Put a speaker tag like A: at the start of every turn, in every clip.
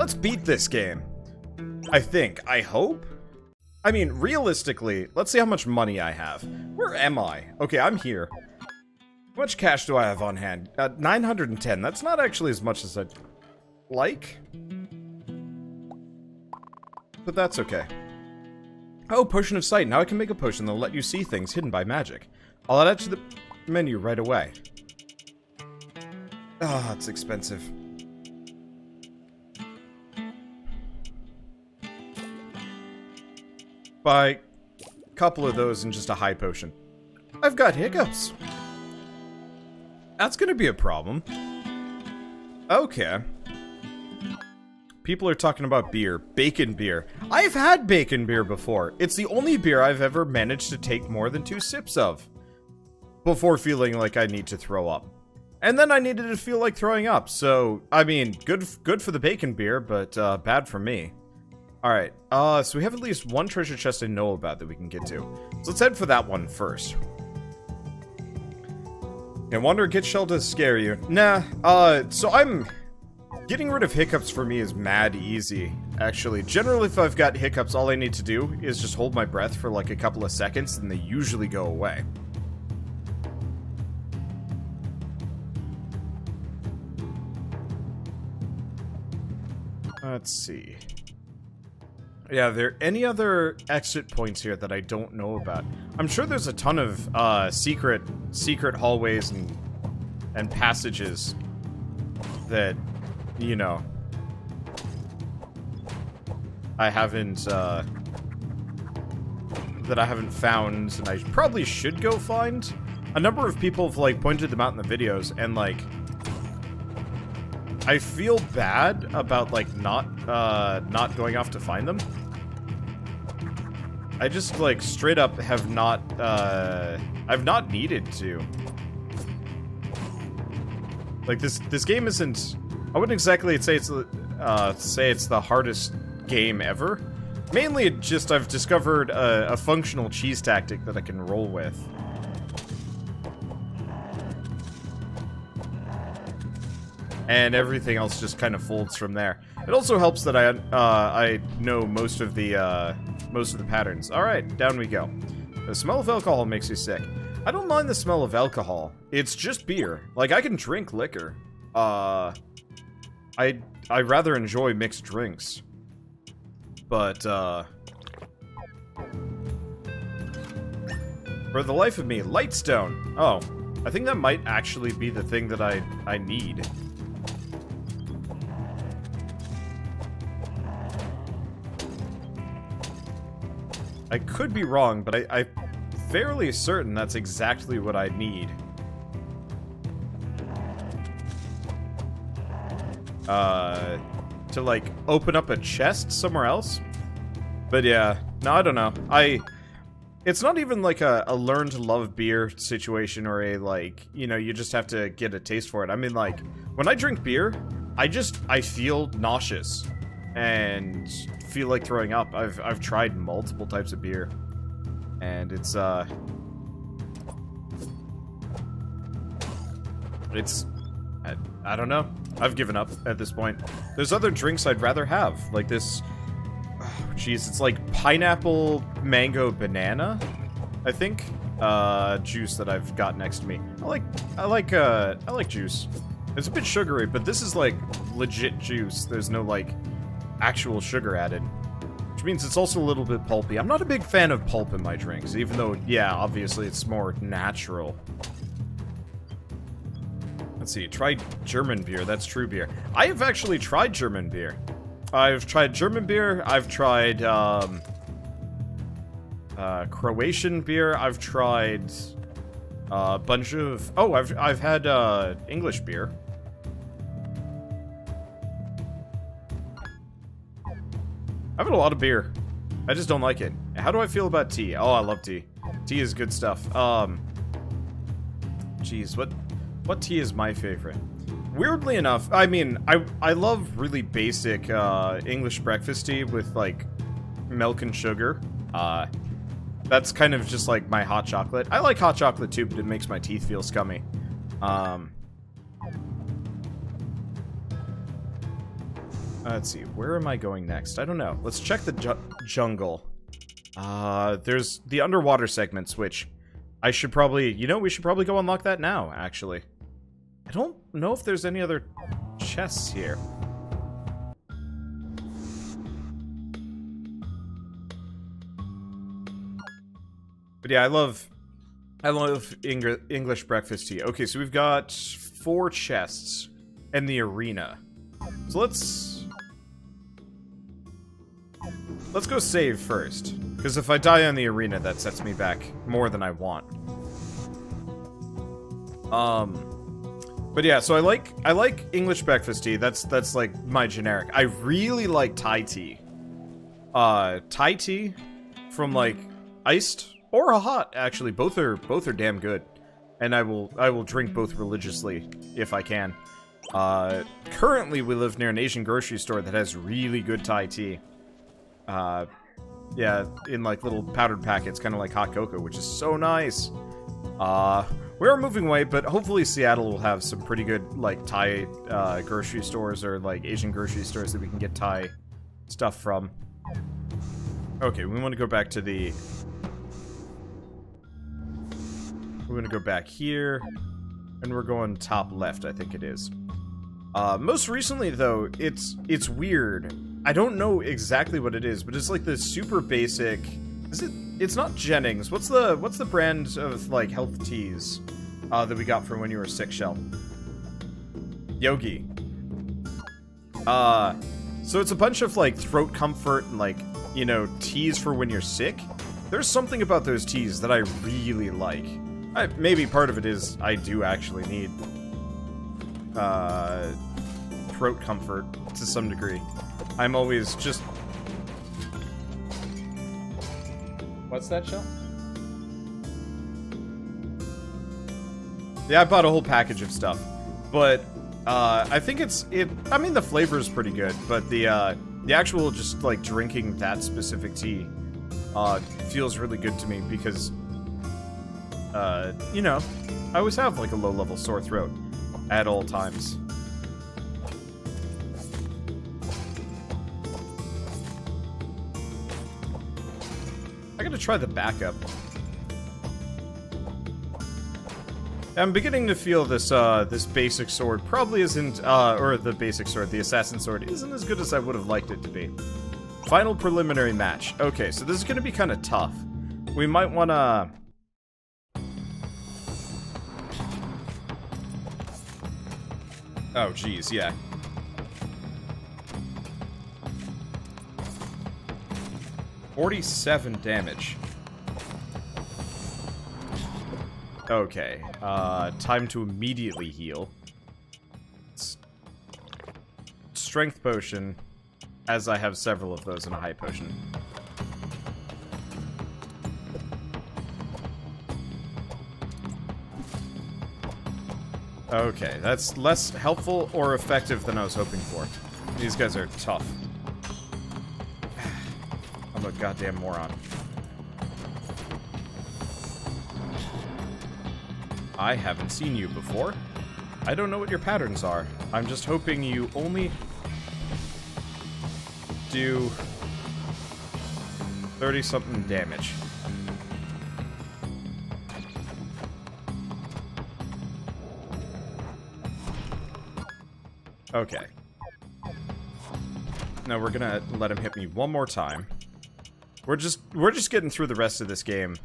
A: let's beat this game. I think. I hope? I mean, realistically, let's see how much money I have. Where am I? Okay, I'm here. How much cash do I have on hand? 910. That's not actually as much as I'd like. But that's okay. Oh, Potion of Sight. Now I can make a potion that'll let you see things hidden by magic. I'll add it to the menu right away. Ah, oh, it's expensive. Buy a couple of those and just a high potion. I've got hiccups. That's gonna be a problem. Okay. People are talking about beer. Bacon beer. I've had bacon beer before. It's the only beer I've ever managed to take more than 2 sips of before feeling like I need to throw up. And then I needed to feel like throwing up. So, I mean, good for the bacon beer, but bad for me. Alright, so we have at least one treasure chest I know about that we can get to. So let's head for that one first. And Wander Git Shell to scare you. Nah, so I'm... Getting rid of hiccups for me is mad easy, actually. Generally, if I've got hiccups, all I need to do is just hold my breath for like a couple of seconds, and they usually go away. Let's see. Yeah, are there any other exit points here that I don't know about? I'm sure there's a ton of secret hallways and passages that, you know, I haven't found, and I probably should go find. A number of people have like pointed them out in the videos, and like I feel bad about like not going off to find them. I just like straight up have not I've not needed to. Like this game isn't, I wouldn't exactly say it's the hardest game ever. Mainly just I've discovered a functional cheese tactic that I can roll with. And everything else just kind of folds from there. It also helps that I know most of the patterns. All right, down we go. The smell of alcohol makes you sick. I don't mind the smell of alcohol. It's just beer. Like, I can drink liquor. I rather enjoy mixed drinks. But for the life of me, Lightstone. Oh, I think that might actually be the thing that I need. I could be wrong, but I'm fairly certain that's exactly what I need. To like open up a chest somewhere else. But yeah, no, I don't know. It's not even like a learn to love beer situation, or a like, you know, you just have to get a taste for it. I mean, like, when I drink beer, I feel nauseous and feel like throwing up. I've tried multiple types of beer, and it's I don't know. I've given up at this point. There's other drinks I'd rather have, like this. Jeez, it's like pineapple, mango, banana, I think. Juice that I've got next to me. I like juice. It's a bit sugary, but this is like legit juice. There's no like actual sugar added, which means it's also a little bit pulpy. I'm not a big fan of pulp in my drinks, even though, yeah, obviously it's more natural. Let's see, try German beer. That's true beer. I have actually tried German beer. I've tried German beer. I've tried Croatian beer. I've tried a bunch of. Oh, I've had English beer. I've had a lot of beer. I just don't like it. How do I feel about tea? Oh, I love tea. Tea is good stuff. Jeez, what tea is my favorite? Weirdly enough, I mean, I love really basic English breakfast tea with like milk and sugar. That's kind of just like my hot chocolate. I like hot chocolate too, but it makes my teeth feel scummy. Let's see, where am I going next? I don't know. Let's check the jungle. There's the underwater segments, which I should probably... You know, we should probably go unlock that now, actually. I don't know if there's any other chests here. But yeah, I love English breakfast tea. Okay, so we've got 4 chests in the arena. So let's go save first, because if I die in the arena, that sets me back more than I want. But yeah, so I like English breakfast tea. That's like my generic. I really like Thai tea. Thai tea from like iced or a hot, actually. Both are damn good. And I will drink both religiously if I can. Currently we live near an Asian grocery store that has really good Thai tea. Yeah, in like little powdered packets, kind of like hot cocoa, which is so nice. We are moving away, but hopefully Seattle will have some pretty good like Thai grocery stores or like Asian grocery stores that we can get Thai stuff from. Okay, we want to go back to the... We're going to go back here, and we're going top left, I think it is. Most recently, though, it's weird. I don't know exactly what it is, but it's like the super basic... Is it? It's not Jennings. What's the brand of, like, health teas that we got for when you were sick, Shell? Yogi. So it's a bunch of, like, throat comfort and, like, you know, teas for when you're sick. There's something about those teas that I really like. Maybe part of it is I do actually need throat comfort to some degree. I'm always just... What's that, Shell? Yeah, I bought a whole package of stuff. But, I think I mean, the flavor is pretty good, but the actual just, like, drinking that specific tea, feels really good to me because... you know, I always have, like, a low-level sore throat at all times. I gotta try the backup. I'm beginning to feel this, this basic sword probably isn't, or the basic sword, the assassin sword, isn't as good as I would have liked it to be. Final preliminary match. Okay, so this is gonna be kind of tough. We might wanna... Oh, geez, yeah. $47 damage. Okay, time to immediately heal. Strength potion, as I have several of those in a high potion. Okay, that's less helpful or effective than I was hoping for. These guys are tough. I'm a goddamn moron. I haven't seen you before. I don't know what your patterns are. I'm just hoping you only do 30-something damage. Okay. No, we're gonna let him hit me one more time. We're just getting through the rest of this game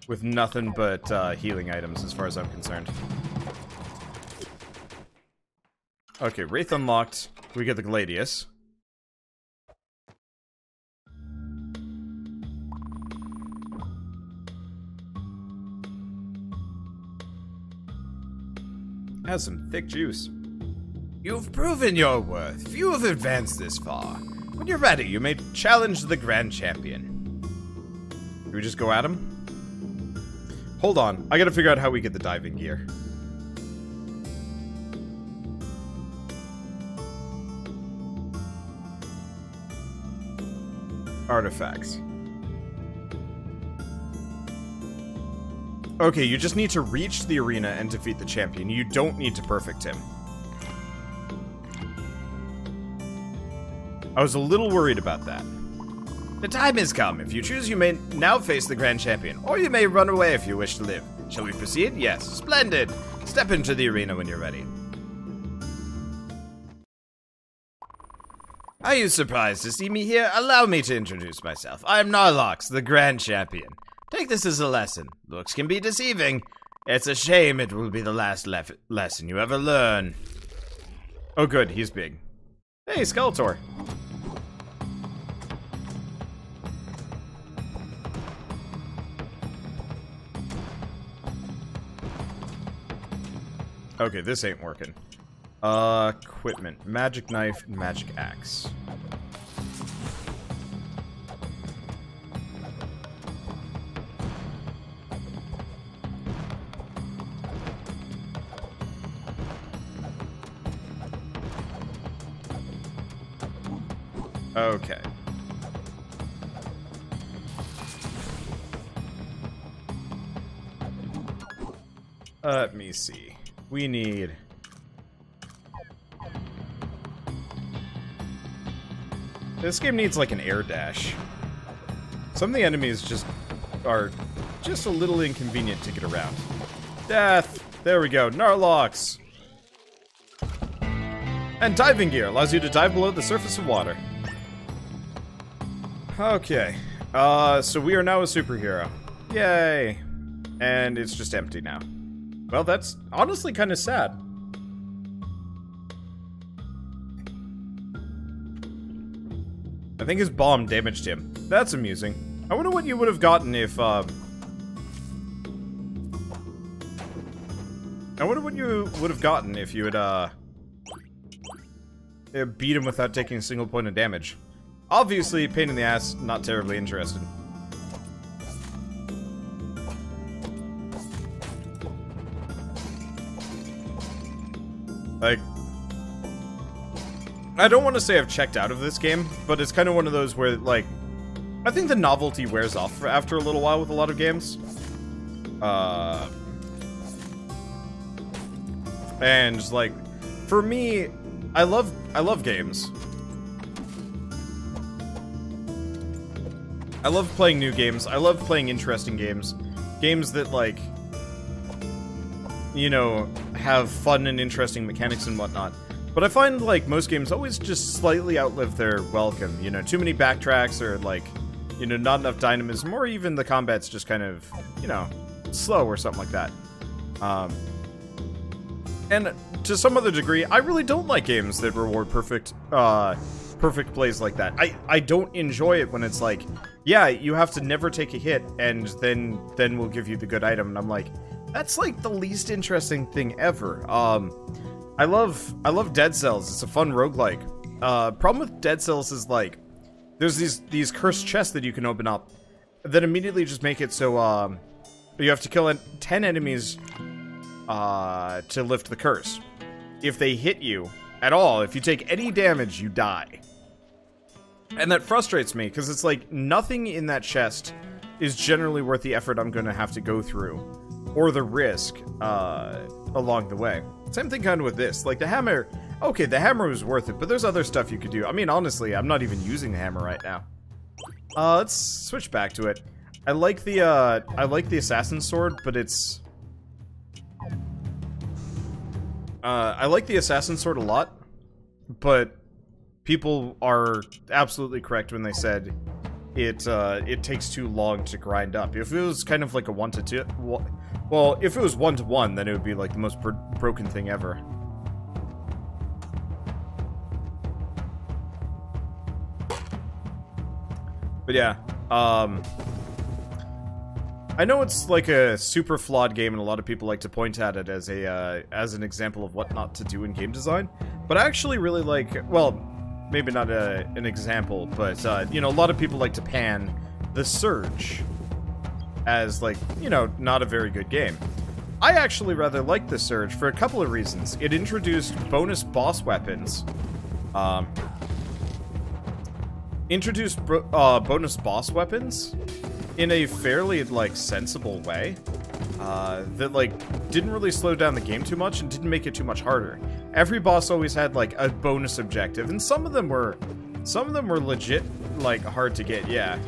A: with nothing but healing items as far as I'm concerned. Okay, Wraith unlocked. We get the Gladius. Has some thick juice. You've proven your worth. Few have advanced this far. When you're ready, you may challenge the Grand Champion. Do we just go at him? Hold on. I gotta figure out how we get the diving gear. Artifacts. Okay, you just need to reach the arena and defeat the champion. You don't need to perfect him. I was a little worried about that. The time has come. If you choose, you may now face the Grand Champion, or you may run away if you wish to live. Shall we proceed? Yes. Splendid. Step into the arena when you're ready. Are you surprised to see me here? Allow me to introduce myself. I am Narlox, the Grand Champion. Take this as a lesson. Looks can be deceiving. It's a shame it will be the last lesson you ever learn. Oh good, he's big. Hey, Skeletor. Okay, this ain't working. Equipment. Magic knife, magic axe. Okay. Let me see. We need... This game needs like an air dash. Some of the enemies just are just a little inconvenient to get around. Death! There we go. Narlox! And diving gear allows you to dive below the surface of water. Okay. So we are now a superhero. Yay! And it's just empty now. Well, that's honestly kind of sad. I think his bomb damaged him. That's amusing. I wonder what you would have gotten if, I wonder what you would have gotten if you had, beat him without taking a single point of damage. Obviously, pain in the ass, not terribly interested. Like, I don't want to say I've checked out of this game, but it's kind of one of those where, like, I think the novelty wears off after a little while with a lot of games. And, like, for me, I love games. I love playing new games. I love playing interesting games. Games that, like, you know, have fun and interesting mechanics and whatnot. But I find, like, most games always just slightly outlive their welcome. You know, too many backtracks or, like, you know, not enough dynamism, or even the combat's just kind of, you know, slow or something like that. And to some other degree, I really don't like games that reward perfect plays like that. I don't enjoy it when it's like, yeah, you have to never take a hit, and then we'll give you the good item. And I'm like, that's like the least interesting thing ever. I love Dead Cells. It's a fun roguelike. Problem with Dead Cells is, like, there's these cursed chests that you can open up that immediately just make it so you have to kill 10 enemies to lift the curse. If they hit you at all, if you take any damage, you die. And that frustrates me, because it's like, nothing in that chest is generally worth the effort I'm going to have to go through, or the risk along the way. Same thing kind of with this. Like, the hammer, okay, the hammer was worth it, but there's other stuff you could do. I mean, honestly, I'm not even using the hammer right now. Let's switch back to it. I like the assassin's sword, but it's... I like the assassin's sword a lot, but people are absolutely correct when they said it takes too long to grind up. If it was kind of like a 1-to-2, well, if it was 1-to-1, then it would be like the most broken thing ever. But yeah, I know it's like a super flawed game, and a lot of people like to point at it as an example of what not to do in game design. But I actually really like, well, maybe not an example, but you know, a lot of people like to pan The Surge as, like, you know, not a very good game. I actually rather like The Surge for a couple of reasons. It introduced bonus boss weapons. Bonus boss weapons in a fairly, like, sensible way. That, like, didn't really slow down the game too much and didn't make it too much harder. Every boss always had, like, a bonus objective, and some of them were Some of them were legit, like, hard to get, yeah.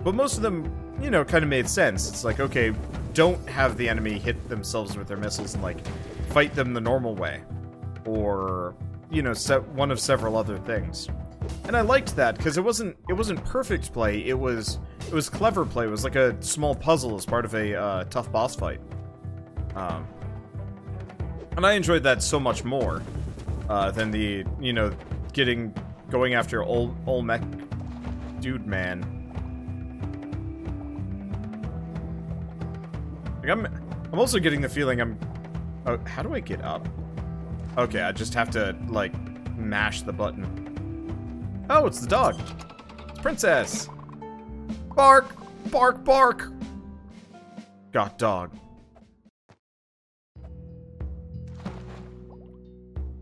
A: But most of them, you know, kind of made sense. It's like, okay, don't have the enemy hit themselves with their missiles and, like, fight them the normal way. Or, you know, one of several other things. And I liked that, because it wasn't perfect play, it was clever play. It was like a small puzzle as part of a tough boss fight. And I enjoyed that so much more than the, you know, going after old mech dude man. Like I'm also getting the feeling oh, how do I get up? Okay, I just have to, like, mash the button. Oh, it's the dog. It's Princess. Bark! Bark, bark! Got dog.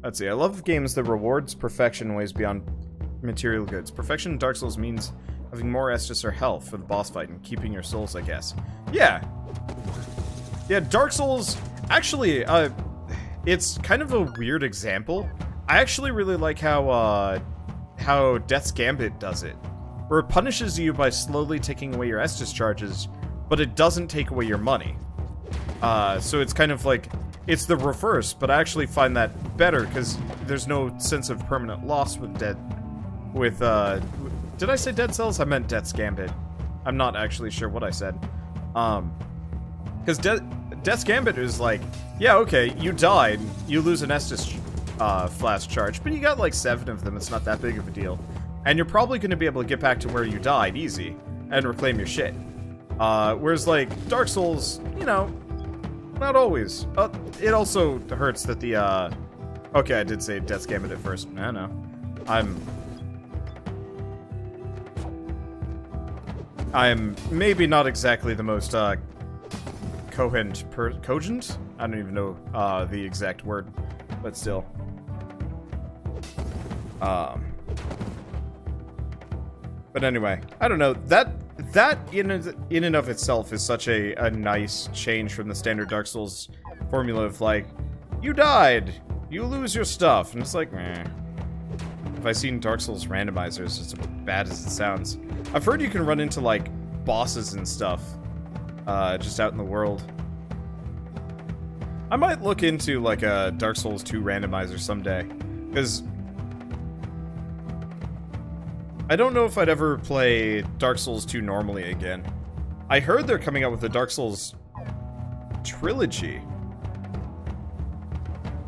A: Let's see, I love games that rewards perfection in ways beyond material goods. Perfection in Dark Souls means having more Estus or health for the boss fight and keeping your souls, I guess. Yeah. Yeah, Dark Souls, actually, it's kind of a weird example. I actually really like how Death's Gambit does it, where it punishes you by slowly taking away your Estus charges, but it doesn't take away your money. So it's kind of like, it's the reverse, but I actually find that better, because there's no sense of permanent loss with did I say Dead Cells? I meant Death's Gambit. I'm not actually sure what I said. Because Death's Gambit is like, yeah, okay, you died, you lose an Estus flash charge, but you got like 7 of them, it's not that big of a deal. And you're probably going to be able to get back to where you died easy, and reclaim your shit. Whereas like, Dark Souls, you know, not always. It also hurts that the, okay, I did say Death's Gambit at first. I know. I'm maybe not exactly the most, cogent? I don't even know, the exact word, but still. But anyway, I don't know, that in and of itself is such a nice change from the standard Dark Souls formula of like, you died, you lose your stuff, and it's like, meh. If I've seen Dark Souls randomizers, it's as bad as it sounds. I've heard you can run into like bosses and stuff, just out in the world. I might look into like a Dark Souls 2 randomizer someday, because I don't know if I'd ever play Dark Souls 2 normally again. I heard they're coming out with a Dark Souls trilogy,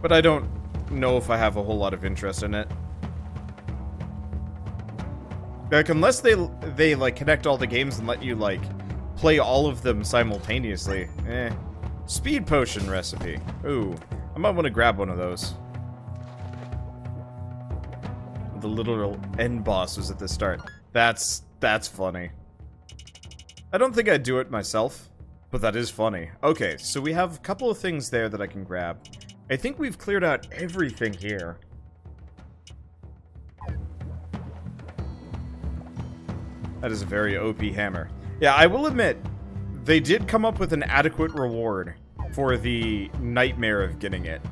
A: but I don't know if I have a whole lot of interest in it. Like, unless they like connect all the games and let you like play all of them simultaneously. Speed potion recipe. Ooh, I might want to grab one of those. The little end boss was at the start. That's funny. I don't think I'd do it myself, but that is funny. Okay, so we have a couple of things there that I can grab. I think we've cleared out everything here. That is a very OP hammer. Yeah, I will admit, they did come up with an adequate reward for the nightmare of getting it.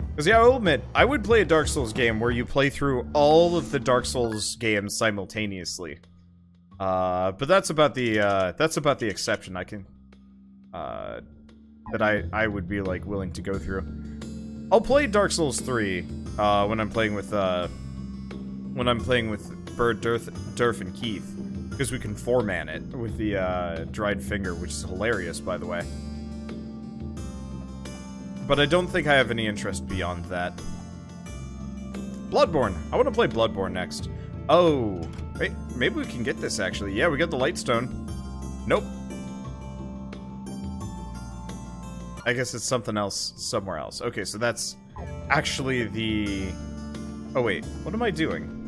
A: Because, yeah, I will admit, I would play a Dark Souls game where you play through all of the Dark Souls games simultaneously. But that's about the exception I can, that I would be, like, willing to go through. I'll play Dark Souls 3, when I'm playing with Bird, Durf, and Keith. Because we can 4-man it with the, dried finger, which is hilarious, by the way. But I don't think I have any interest beyond that. Bloodborne. I want to play Bloodborne next. Oh. Wait, maybe we can get this, actually. Yeah, we got the Lightstone. Nope. I guess it's something else somewhere else. Okay, so that's actually the... Oh, wait. What am I doing?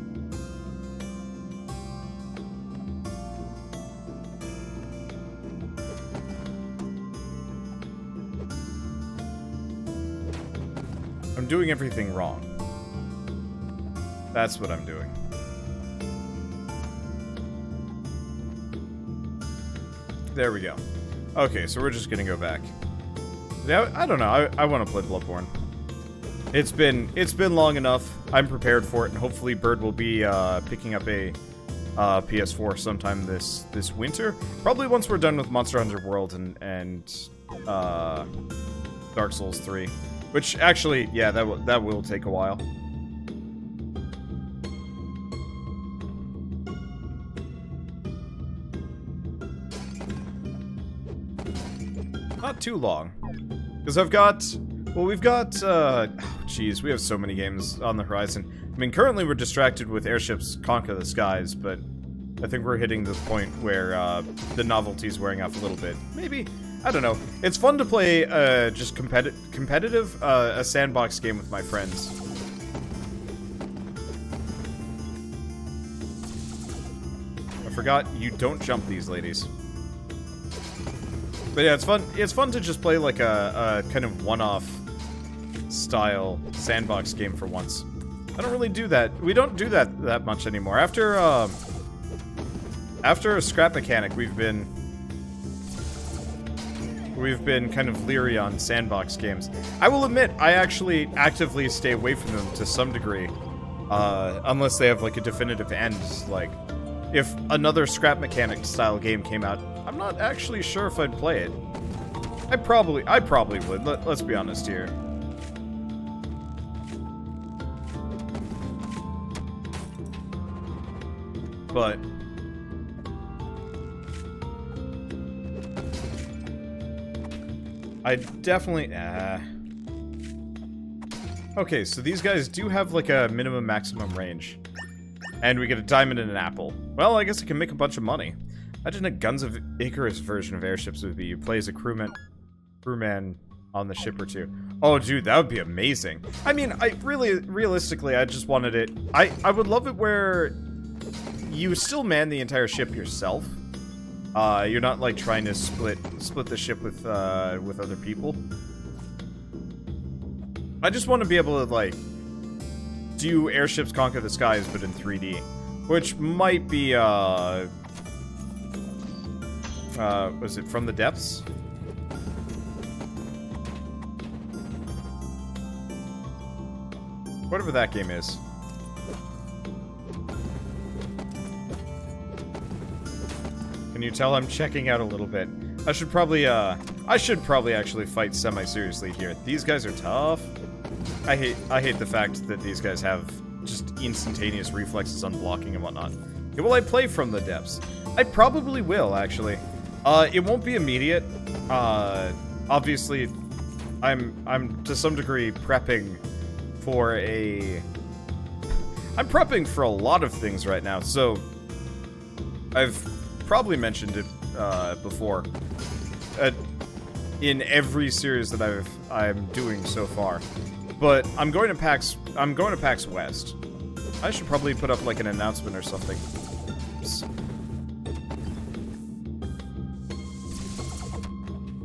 A: I'm doing everything wrong. That's what I'm doing. There we go. Okay, so we're just gonna go back. Yeah, I don't know. I want to play Bloodborne. It's been long enough. I'm prepared for it, and hopefully Bird will be picking up a PS4 sometime this winter. Probably once we're done with Monster Hunter World and Dark Souls 3, which actually, yeah, that will take a while. Not too long, because I've got, well, we've got, jeez, we have so many games on the horizon. I mean, currently we're distracted with Airships Conquer the Skies, but I think we're hitting the point where the novelty's wearing off a little bit. Maybe, I don't know. It's fun to play just competitive, a sandbox game with my friends. I forgot you don't jump these ladies. But yeah, it's fun. It's fun to just play like a kind of one-off style sandbox game for once. I don't really do that. We don't do that much anymore. After a scrap mechanic, we've been kind of leery on sandbox games. I will admit, I actually actively stay away from them to some degree, unless they have like a definitive end. Like, if another scrap mechanic style game came out, I'm not actually sure if I'd play it. I probably would. Let's be honest here. But I definitely... Okay, so these guys do have like a minimum maximum range. And we get a diamond and an apple. Well, I guess I can make a bunch of money. Imagine a Guns of Icarus version of airships would be. You play as a crewman on the ship or two. Oh, dude, that would be amazing. I mean, realistically, I just wanted it... I would love it where you still man the entire ship yourself. You're not, like, trying to split the ship with other people. I just want to be able to, like, do Airships Conquer the Skies, but in 3D. Which might be, was it From the Depths? Whatever that game is. Can you tell I'm checking out a little bit? I should probably actually fight semi-seriously here. These guys are tough. I hate the fact that these guys have just instantaneous reflexes on blocking and whatnot. Yeah, will I play From the Depths? I probably will, actually. It won't be immediate. Obviously, I'm to some degree prepping for a... I'm prepping for a lot of things right now, so... I've probably mentioned it, before. In every series that I'm doing so far. But I'm going to PAX West. I should probably put up like an announcement or something. Oops.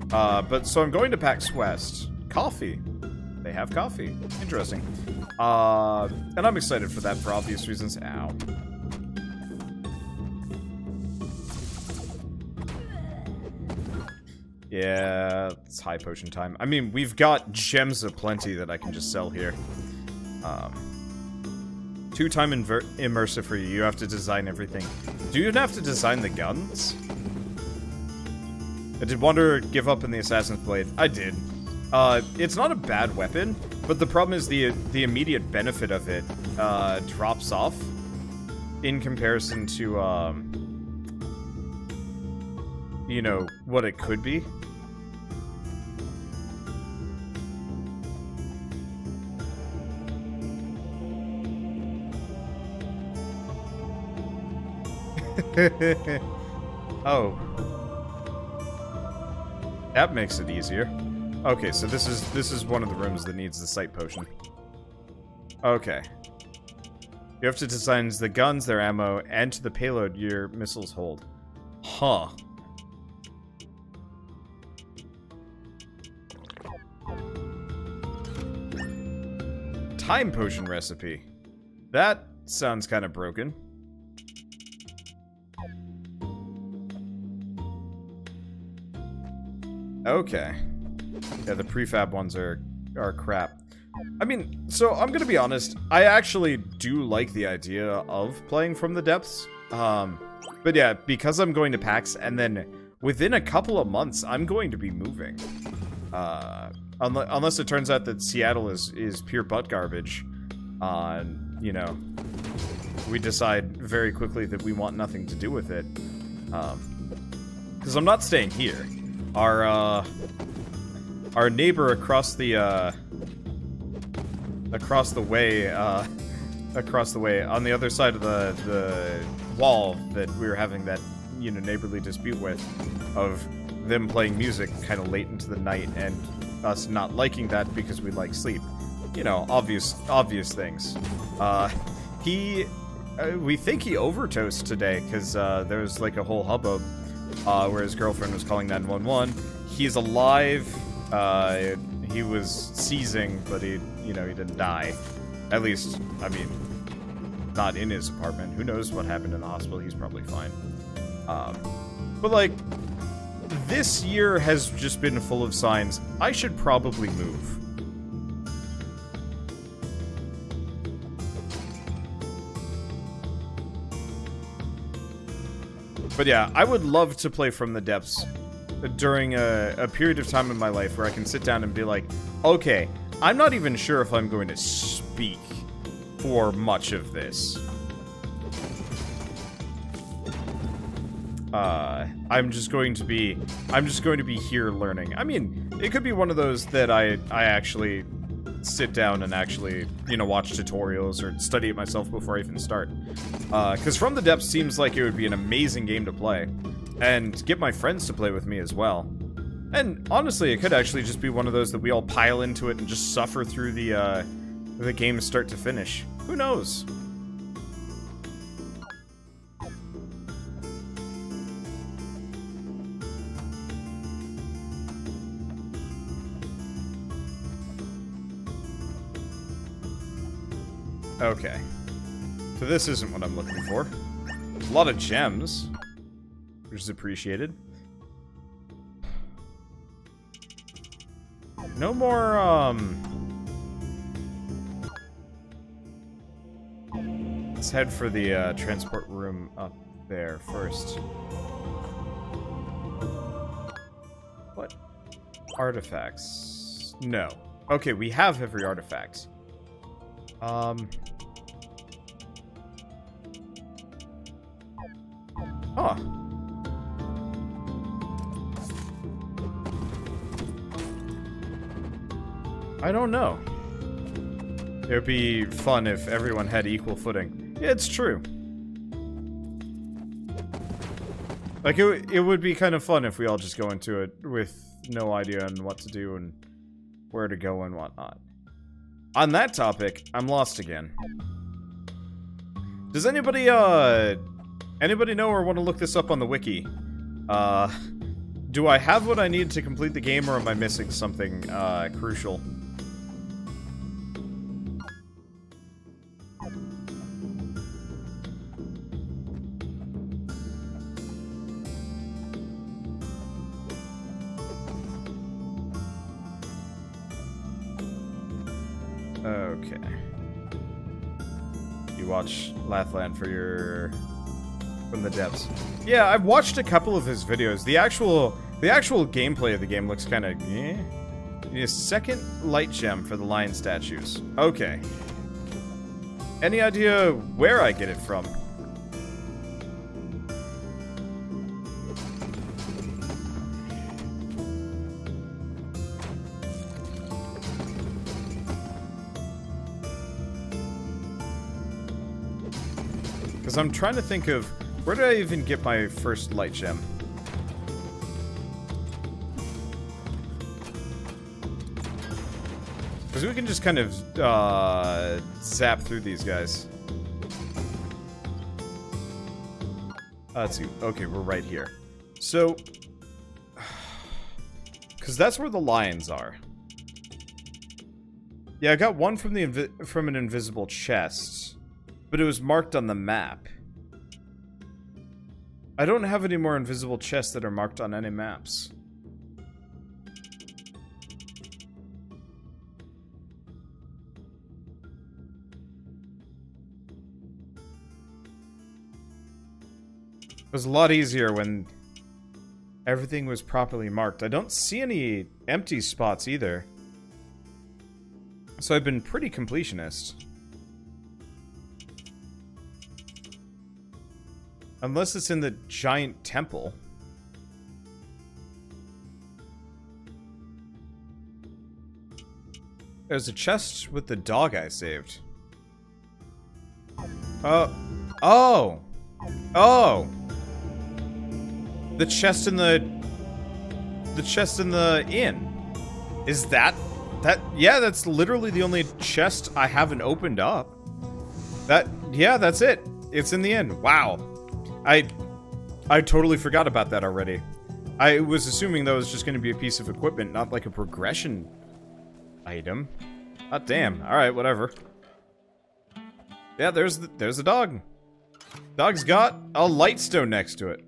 A: But so I'm going to PAX West. Coffee. They have coffee. Interesting. And I'm excited for that for obvious reasons. Ow. Yeah, it's high potion time. I mean, we've got gems aplenty that I can just sell here. 2-time immersive for you. You have to design everything. Do you have to design the guns? Did Wanderer give up in the Assassin's Blade? I did. It's not a bad weapon, but the problem is the immediate benefit of it drops off in comparison to you know, what it could be. Oh. That makes it easier. Okay, so this is one of the rooms that needs the sight potion. Okay. You have to design the guns, their ammo, and to the payload your missiles hold. Huh. Time potion recipe. That sounds kind of broken. Okay. Yeah, the prefab ones are crap. I mean, so I'm gonna be honest, I actually do like the idea of playing from the depths. But yeah, because I'm going to PAX, and then within a couple of months, I'm going to be moving. Unless it turns out that Seattle is pure butt garbage. You know, we decide very quickly that we want nothing to do with it. Because I'm not staying here. Our neighbor across the way, on the other side of the wall that we were having that, you know, neighborly dispute with, of them playing music kind of late into the night, and us not liking that because we like sleep. You know, obvious things. We think he overdosed today, because there was like a whole hubbub where his girlfriend was calling 911. He's alive. He was seizing, but he didn't die. At least, I mean, not in his apartment. Who knows what happened in the hospital? He's probably fine. But like, this year has just been full of signs. I should probably move. But yeah, I would love to play From the Depths during a period of time in my life where I can sit down and be like, okay, I'm not even sure if I'm going to speak for much of this. I'm just going to be here learning. I mean, it could be one of those that I actually sit down and actually, you know, watch tutorials or study it myself before I even start. Because From the Depths seems like it would be an amazing game to play, and get my friends to play with me as well. And honestly, it could actually just be one of those that we all pile into it and just suffer through the game start to finish. Who knows? Okay. So this isn't what I'm looking for. A lot of gems, which is appreciated. No more, let's head for the, transport room up there first. What? Artifacts? No. Okay, we have every artifact. Huh. I don't know. It would be fun if everyone had equal footing. Yeah, it's true. Like, it would be kind of fun if we all just go into it with no idea on what to do and where to go and whatnot. On that topic, I'm lost again. Does anybody know or want to look this up on the wiki? Do I have what I need to complete the game, or am I missing something, crucial? Okay. You watch Lathland for your... From the Depths. Yeah, I've watched a couple of his videos. The actual gameplay of the game looks kind of... eh? Need a second light gem for the lion statues. Okay. Any idea where I get it from? Because I'm trying to think of, where did I even get my first light gem? Because we can just kind of, zap through these guys. Let's see. Okay, we're right here. So, because that's where the lions are. Yeah, I got one from from an invisible chest. But it was marked on the map. I don't have any more invisible chests that are marked on any maps. was a lot easier when everything was properly marked. I don't see any empty spots either. So I've been pretty completionist. Unless it's in the giant temple. There's a chest with the dog I saved. Oh. The chest in the inn. Is that yeah, that's literally the only chest I haven't opened up. Yeah, that's it. It's in the inn. Wow. I totally forgot about that already. I was assuming that was just going to be a piece of equipment, not like a progression item. Oh, damn. Alright, whatever. Yeah, there's the dog. Dog's got a light stone next to it.